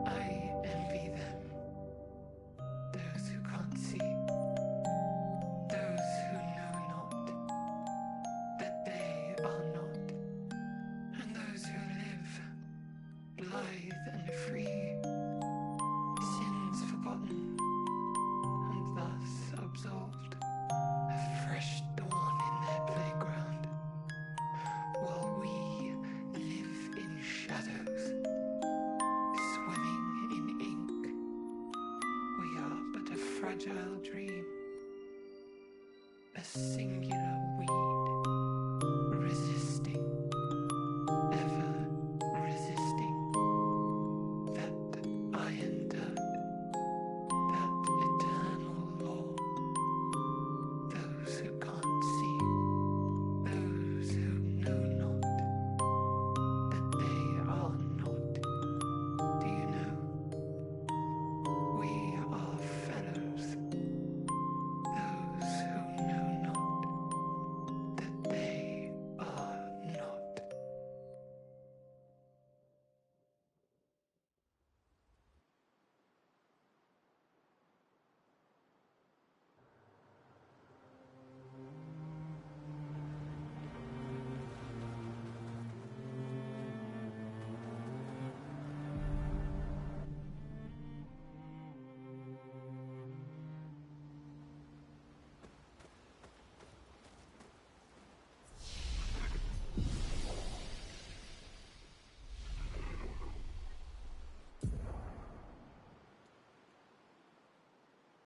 I envy them. Those who can't see. Those who know not that they are not. And those who live, blithe and free, sins forgotten, and thus absolved, a fresh dawn in their playground, while we live in shadows, swimming in ink. We are but a fragile dream, a singular we.